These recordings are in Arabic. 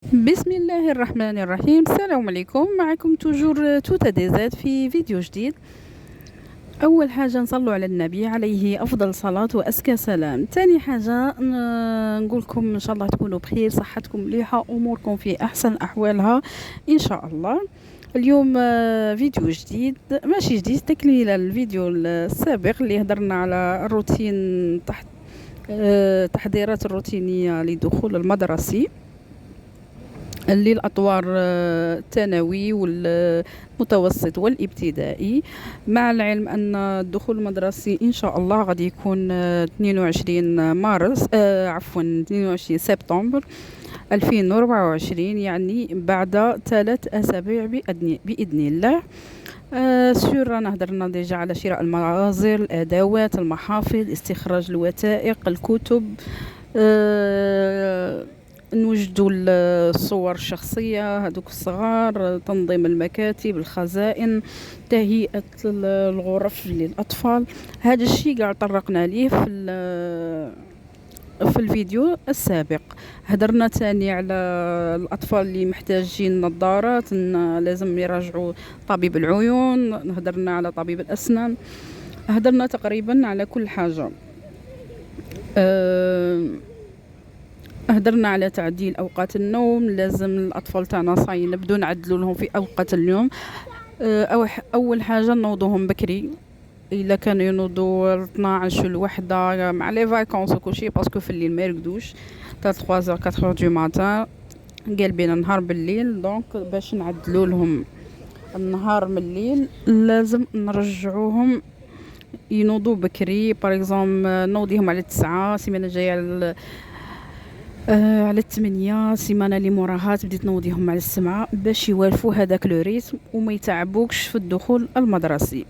بسم الله الرحمن الرحيم. السلام عليكم، معكم توجور توتا دي زاد في فيديو جديد. اول حاجه نصلوا على النبي عليه افضل صلاه وازكى سلام. تاني حاجه نقول لكم ان شاء الله تكونوا بخير، صحتكم مليحه، اموركم في احسن احوالها ان شاء الله. اليوم فيديو جديد، ماشي جديد، تكمله الفيديو السابق اللي هدرنا على الروتين تحت تحضيرات الروتينيه لدخول المدرسي للأطوار الثانوي والمتوسط والابتدائي، مع العلم أن الدخول المدرسي إن شاء الله غادي يكون 22 مارس، عفوا 22 سبتمبر 2024، يعني بعد 3 أسابيع بإذن الله. سور رانا هدرنا ديجا على شراء المناظر، الأدوات، المحافظ، استخراج الوثائق، الكتب، نوجدوا الصور الشخصية هذوك الصغار، تنظيم المكاتب، الخزائن، تهيئة الغرف للأطفال. هذا الشيء قاعد طرقنا ليه في الفيديو السابق. هدرنا تاني على الأطفال اللي محتاجين نظارات، لازم يراجعوا طبيب العيون. هدرنا على طبيب الأسنان. هدرنا تقريبا على كل حاجة. هدرنا على تعديل أوقات النوم، لازم الأطفال تاعنا صاين نبدو نعدلوا لهم في أوقات اليوم. أول حاجة نوضوهم بكري، إلا كانوا ينوضوا 12 الوحدة مع لي فايكونس وكلشي، باسكو في الليل ما يرقدوش تا 3 4 دو ماتان، قالبين النهار بالليل. دونك باش نعدلوا لهم النهار من الليل لازم نرجعوهم ينوضوا بكري. نوضيهم على 9، السيمانه الجايه على 8، سيمانه اللي موراها بديت نوضيهم على 7 باش يوالفوا هذاك لو ريتم وما يتعبوكش في الدخول المدرسي.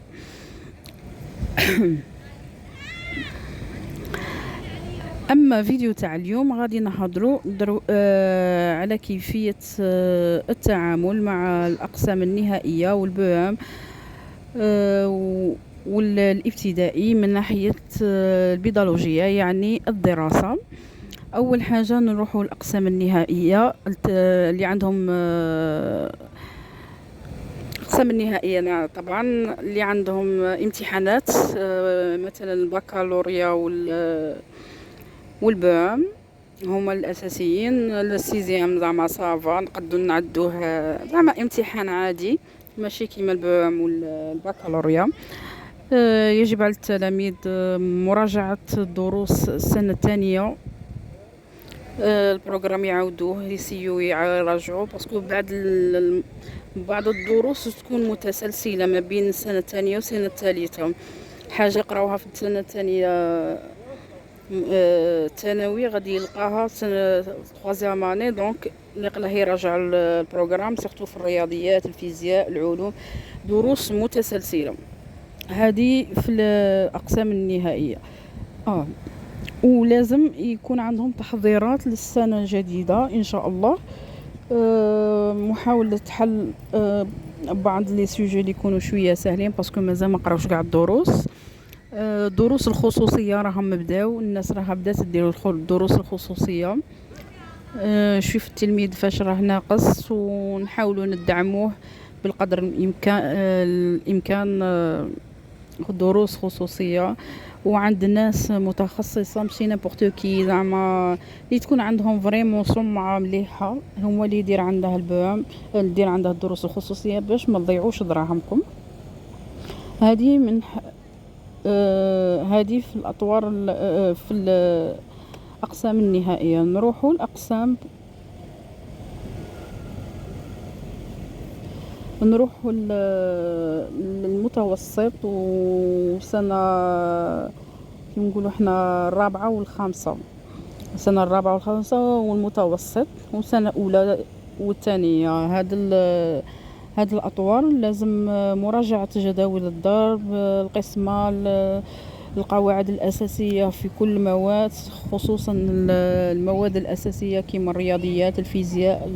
اما فيديو تاع اليوم غادي نهضروا على كيفيه التعامل مع الاقسام النهائيه والبوام والابتدائي من ناحيه البيدالوجيه، يعني الدراسه. اول حاجه نروحوا الاقسام النهائيه اللي عندهم الاقسام النهائيه طبعا اللي عندهم امتحانات، مثلا البكالوريا والبام، هما الاساسيين. السيزيام زعما صافا نقدو نعدوه زعما امتحان عادي، ماشي كيما البام والبكالوريا. يجب على التلاميذ مراجعه دروس السنه الثانيه. البروغرام يعاودوه يسيو يراجعوا، باسكو بعض الدروس تكون متسلسله ما بين السنه الثانيه والسنه الثالثه. حاجه قراوها في السنه الثانيه ثانوي غادي يلقاها سنه 3 اني، دونك يقلاه يراجع البروغرام، سيرتو في الرياضيات، الفيزياء، العلوم، دروس متسلسله. هذه في الاقسام النهائيه. ولازم يكون عندهم تحضيرات للسنة الجديدة إن شاء الله. محاولة حل بعض لي سوجي اللي يكونوا شوية سهلين، باسكو مازال ما قراوش قاع الدروس. دروس الخصوصية راهم بداو، الناس راها بدات دير الدروس الخصوصية. شوف التلميذ فاش راه ناقص ونحاولوا ندعموه بالقدر الإمكان دروس خصوصية. وعند ناس متخصصه، ماشي نابورت كي، زعما اللي تكون عندهم فريمون سمعه مليحه، هما اللي يدير عندها البام، اللي يدير عندها الدروس الخصوصيه باش ما تضيعوش دراهمكم. هذه من هذه في الاطوار في الاقسام النهائيه. نروحوا الاقسام، نروحوا للمتوسط وسنه كي نقولوا احنا الرابعه والخامسه، السنه الرابعه والخامسه والمتوسط وسنه اولى والثانيه. هاد الاطوار لازم مراجعه جداول الضرب، القسمه، القواعد الاساسيه في كل المواد، خصوصا المواد الاساسيه كيما الرياضيات، الفيزياء،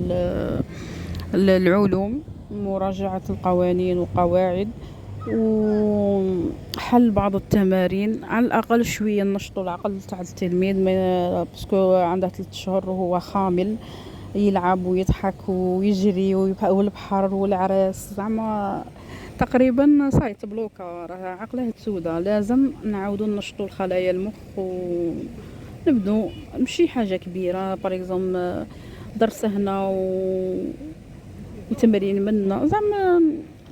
العلوم، مراجعة القوانين والقواعد، وحل بعض التمارين على الأقل شوية نشطوا العقل تاع التلميذ، باسكو عنده 3 شهور وهو خامل. يلعب ويضحك ويجري والبحر والعراس زعما تقريبا صاي تبلوكا، راه عقله تسودا. لازم نعاودو ننشطو الخلايا المخ ونبدو ماشي حاجه كبيره باريكزوم درس هنا وتمرين منا زعما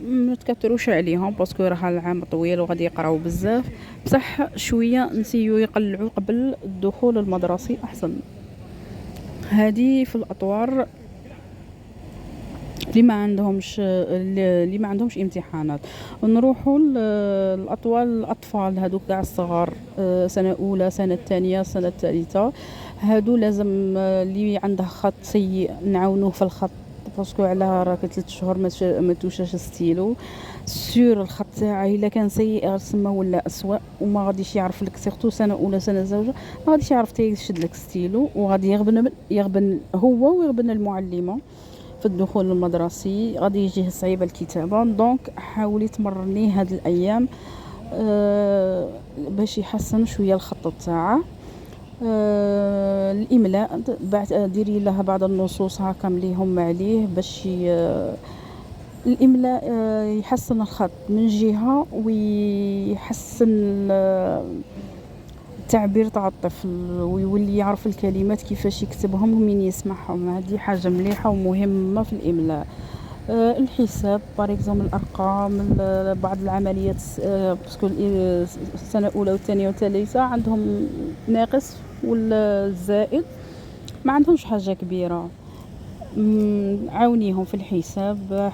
ما تكثروش عليهم باسكو راه العام طويل وغادي يقراو بزاف، بصح شويه نسيو يقلعوا قبل الدخول المدرسي احسن. هذه في الاطوار اللي ما عندهمش امتحانات. نروحوا الاطفال هذوك كاع الصغار، سنه اولى سنه ثانيه سنه ثالثه، هادو لازم اللي عنده خط سيء نعاونوه في الخط باسكو على راك 3 شهور ما توشاش ستيلو سور الخط تاعه الا كان سيء رسمه ولا اسوء وما غاديش يعرف لك سيرتو سنه اولى سنه زوجه ما غاديش يعرف يشد لك ستيلو وغادي يغبن هو ويغبن المعلمه في الدخول المدرسي، غادي يجيه صعيبه الكتابه. دونك حاولي تمرنيه هاد الايام باش يحسن شويه الخط تاعه. الاملاء ديري لها بعض النصوص هكا مليهم عليه باش الاملاء يحسن الخط من جهه ويحسن التعبير تاع الطفل ويولي يعرف الكلمات كيفاش يكتبهم ومين يسمعهم. هذه حاجه مليحه ومهمه في الاملاء. الحساب باريكزوم الارقام، بعض العمليات باسكو السنه الاولى والثانيه والثالثه عندهم ناقص والزائد ما عندهمش حاجه كبيره. عاونيهم في الحساب،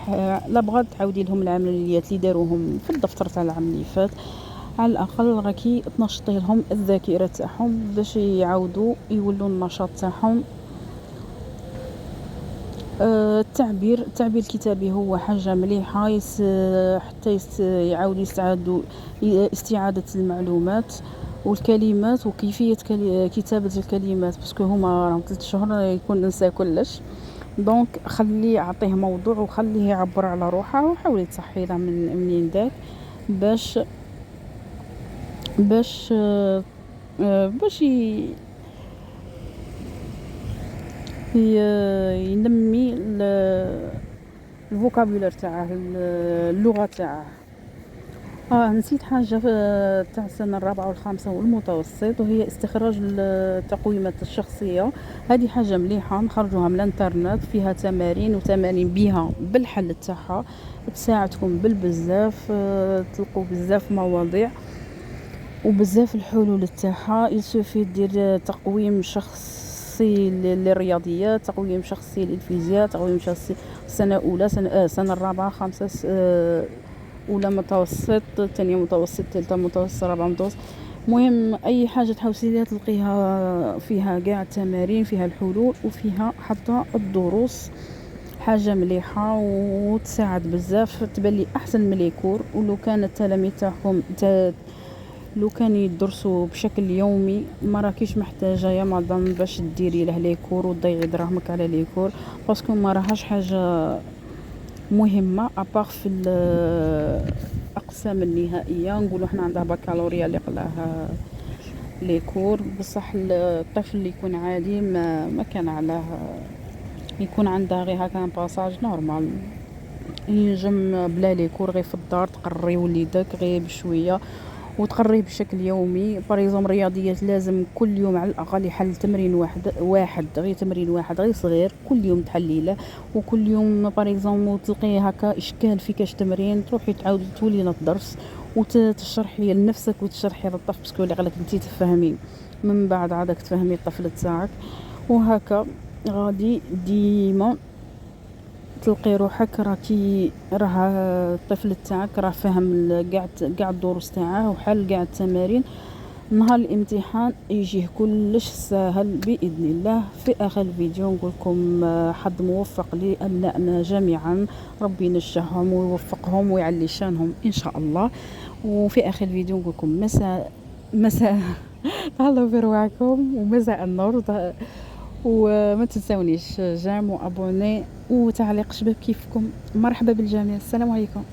لا بغات تعاودي لهم العمليات اللي داروهم في الدفتر تاع العام اللي فات، على الاقل راكي تنشطي لهم الذاكره تاعهم باش يعاودوا يولوا النشاط تاعهم. التعبير الكتابي هو حاجه مليحه حتى يعاود استعاده المعلومات والكلمات وكيفيه كتابه الكلمات باسكو هما راهم 3 شهور يكون نسى كلش. دونك خليه اعطيه موضوع وخليه يعبر على روحه وحاولي تصحي له منين داك باش باش باش ينمي الفوكابولير تاعه اللغه تاعه. نسيت حاجه تاع السنه الرابعه والخامسه والمتوسط وهي استخراج التقويمات الشخصيه. هذه حاجه مليحه نخرجوها من الانترنت، فيها تمارين وتمارين بها بالحل تاعها تساعدكم بالبزاف، تلقوا بزاف مواضيع وبزاف الحلول تاعها. يسوفي دير تقويم شخصي للرياضيات، تقويم شخصي للفيزياء، تقويم شخصي سنه اولى سنه الرابعه خامسه اولى متوسط ثانيه متوسط ثالثه متوسط رابعه متوسط. مهم اي حاجه تحوسي تلقيها فيها كاع التمارين، فيها الحلول وفيها حتى الدروس. حاجه مليحه وتساعد بزاف، تبلي احسن من ليكور. ولو كان التلاميذ تاعكم لو كان يدرسوا بشكل يومي ما راكيش محتاجه يا مدام باش ديري له ليكور وتضيعي دراهمك على ليكور باسكو ما راهاش حاجه مهمه ابار في الاقسام النهائيه. نقولوا حنا عندها بكالوريا اللي قلاها ليكور، بصح الطفل اللي يكون عادي ما كان علاه يكون عندها غير هكا باساج نورمال ينجم بلا ليكور غير في الدار تقري وليدك غير بشويه وتقريه بشكل يومي. باريزوم رياضيات لازم كل يوم على الاقل يحل تمرين واحد غير تمرين واحد غير صغير كل يوم تحليله، وكل يوم باريزوم تلقيه هكا اشكال في كاش تمرين تروحي تعاودي تولي للدرس وتشرحي لنفسك وتشرحي للطفل باسكو اللي قالك انت تفهمي من بعد عادك تفهمي الطفل تاعك. وهكا غادي ديما تلقي روحك راكي راه الطفل تاعك راه فهم كاع الدروس تاعه وحل كاع التمارين. نهار الامتحان يجيه كلش ساهل باذن الله. في اخر الفيديو نقول لكم حظ موفق لابنائنا جميعا، ربي ينجحهم ويوفقهم ويعلي شانهم ان شاء الله. وفي اخر الفيديو نقول لكم مساء تهلاو في رواحكم ومساء النور. وما تنسونيش جيم وابوني وتعليق شباب كيفكم. مرحبا بالجميع، السلام عليكم.